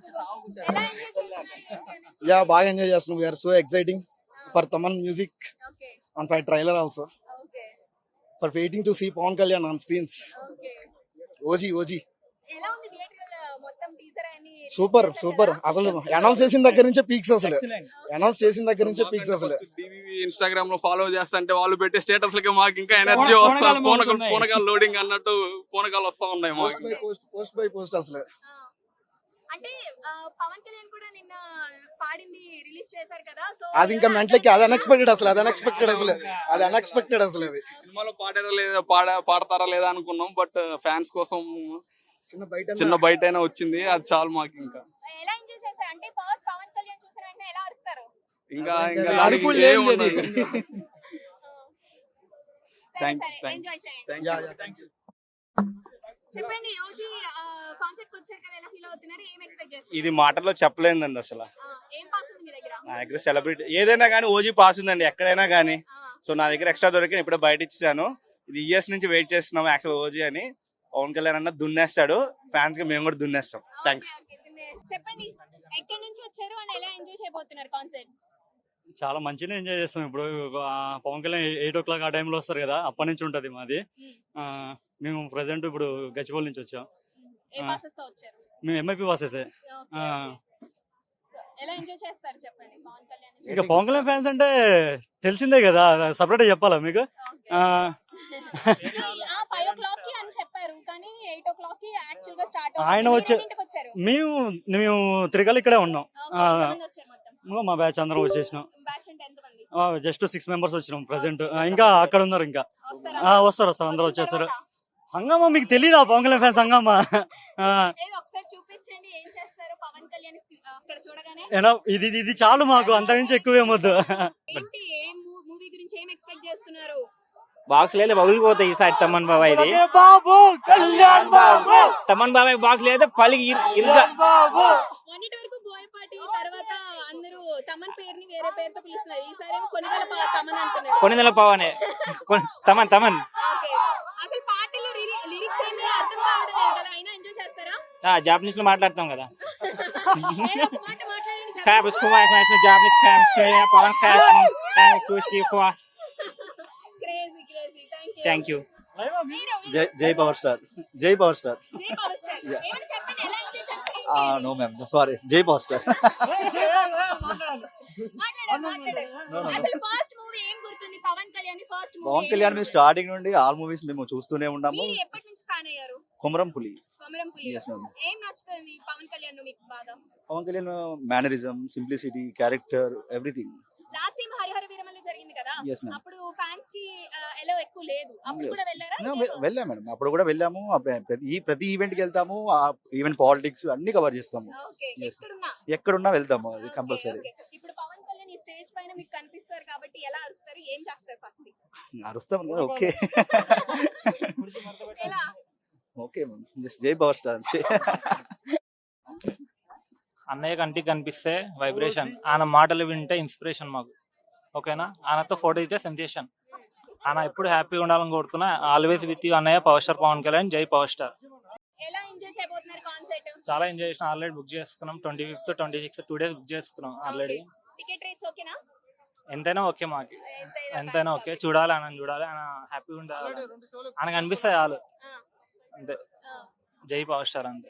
ఎలా ఎంజాయ్ చేస్తున్నారు? Yeah, బాగా ఎంజాయ్ చేస్తున్నాం. We are so exciting for Taman music okay and for trailer also. Okay For waiting to see Pawan Kalyan on screens. Okay OG. ఎలా ఉంది theatre మొత్తం teaser అని super అసలు announce చేసిన దగ్గర నుంచే పీక్స్ అసలు. అనౌన్స్ చేసిన దగ్గర నుంచే పీక్స్ అసలు. ఇన్స్టాగ్రామ్ లో ఫాలో చేస్తుంటే వాళ్ళు పెట్టే స్టేటస్ లకి మాకు ఇంకా ఎనర్జీ వస్తారు. పూనకాలు లోడింగ్ అన్నట్టు పూనకాలు వస్తా ఉన్నాయి మాకు. పోస్ట్ బై పోస్ట్ అసలు. అంటే పవన్ కళ్యాణ్ కూడా నిన్న పాడింది రిలీజ్ చేశారు కదా, సో అది ఇంకా మెంటల్కి అది అన్ఎక్స్పెక్టెడ్ అసలు. అది అన్ఎక్స్పెక్టెడ్ అసలు. అది సినిమాలో పాడతారా లేదా అనుకున్నాం, బట్ ఫ్యాన్స్ కోసం చిన్న బయట అయినా వచ్చింది. అది చాలు మాకు. ఇంకా ఎలా ఎంజాయ్ చేశారు? అంటే ఫస్ట్ పవన్ కళ్యాణ్ చూసిన వెంటనే ఎలా అరుస్తారు? ఇంకా ఎంజాయ్ చేయండి. చెప్పండి, ఓజీ కాన్సర్ట్ వచ్చారు కదా, ఎలా ఫీల్ అవుతున్నారు? ఏం ఎక్స్పెక్ట్ చేస్తారు? ఇది మాటల్లో చెప్పలేదండి అసలు. ఏం పాస్ ఉంది మీ దగ్గర? నా దగ్గర సెలబ్రిటీ ఏదైనా కానీ ఓజీ పాస్ ఉందండి, ఎక్కడైనా కానీ. సో నా దగ్గర ఎక్స్ట్రా దొరికి ఇప్పుడే బయట ఇచ్చాను. ఇది ఇయర్స్ నుంచి వెయిట్ చేస్తున్నాం యాక్చువల్ ఓజీ అని. పవన్ కళ్యాణ్ అన్న దున్నేస్తాడు, ఫ్యాన్స్ కి మేము కూడా దున్నేస్తాం. థ్యాంక్స్. చెప్పండి, ఎక్కడి నుంచి వచ్చారు అని ఎలా ఎంజాయ్ చేయబోతున్నారు కాన్సర్ట్? చాలా మంచిగా ఎంజాయ్ చేస్తాం. ఇప్పుడు పవన్ కళ్యాణ్ 8 o'clock ఆ టైంలో వస్తారు కదా, అప్పటి నుంచి ఉంటది మాది. మేము ప్రెసెంట్ ఇప్పుడు గచ్చిబౌలి నుంచి వచ్చాం. మేము ఎంఐపి బస్సెస్. ఎలా ఎంజాయ్ చేస్తారు చెప్పండి పవన్ కళ్యాణ్? ఇక పవన్ కళ్యాణ్ ఫ్యాన్స్ అంటే తెలిసిందే కదా, సపరేట్ చెప్పాలా మీకు? 5 o'clock కి అని చెప్పారు, కానీ 8 o'clock కి యాక్చువల్ గా స్టార్ట్ ఆయన వచ్చే మేము తిరగాలి ఇక్కడే ఉన్నాం. మా బ్యాచ్ అందరం వచ్చేసినాం. జస్ట్ 6 members వచ్చినాం ప్రెసెంట్. ఇంకా అక్కడ ఉన్నారు, ఇంకా వస్తారు అందరూ వచ్చేస్తారు. హంగామా మీకు తెలీదా పవన్ కళ్యాణ్ ఫ్యాన్స్ హంగామా? ఇది చాలు మాకు, అంత నుంచి ఎక్కువ ఏమొద్దు. బాక్స్ లేదు, పగిలిపోతాయి ఈసారి తమన్ బాబా. ఇది తమన్ బాబాయ్ బాక్స్ లేదు, పలికి ఇరుగా. కొనిదల పవనే తమన్. జాపనీస్ లో మాట్లాడతాం కదా. Japanese Pavan thank you. జై power star. No ma'am, sorry. జై పవర్ స్టార్. పవన్ కళ్యాణ్ మేము స్టార్టింగ్ నుండి ఆల్ మూవీస్ మేము చూస్తూనే ఉన్నాము. Komaram Puli. Pawan Kalyan mannerism, simplicity, character, everything. Last time Harihara Veeramallu జరిగింది కదా, అప్పుడు ఫ్యాన్స్ కి ఎలా ఎక్కువ లేదు, అప్పుడు కూడా వెళ్ళారా? వెళ్ళాం మేడం, అప్పుడు కూడా వెళ్ళాము. ప్రతి ఈవెంట్ కి వెళ్తాము. ఈవెంట్ పాలిటిక్స్ అన్ని కవర్ చేస్తాము. ఎక్కడున్నా వెళ్తాము, అది కంపల్సరీ. ఇప్పుడు పవన్ కళ్యాణ్ ఈ స్టేజ్ పైన మీకు కనిపిస్తారు కాబట్టి ఎలా అరుస్తారు, ఏం చేస్తారు? ఫస్ట్ అరుస్తాం కదా. ఓకే ఓకే మ్యామ్, జస్ట్ జై పవర్ స్టార్ అంతే. అన్నయ్య కంటికి కనిపిస్తే వైబ్రేషన్, ఆయన మాటలు వింటే ఇన్స్పిరేషన్ మాకు. ఓకేనా? ఆయనతో ఫోటో అయితే సెన్సేషన్. ఆయన ఎప్పుడు హ్యాపీగా ఉండాలని కోరుతున్నా. ఆల్వేస్ విత్ యూ అన్నయ్య. Power star Pawan Kalyan. జై పవర్ స్టార్. ఎలా ఎంజాయ్ చేయబోతున్నారు కాన్సర్ట్? చాలా ఎంజాయ్ చేసిన. ఆల్రెడీ బుక్ చేసుకున్నాం. 25th 26th 2 days బుక్ చేసుకున్నాం ఆల్రెడీ. టికెట్ రేట్స్ ఓకేనా? ఎంతైనా ఓకే మాకు, ఎంతైనా ఓకే. చూడాలి, ఆయన చూడాలి, ఆయన హ్యాపీగా ఉండాలి, ఆయనకు అనిపిస్తాయి చాలు అంతే. జై పవర్ స్టార్ అంతే.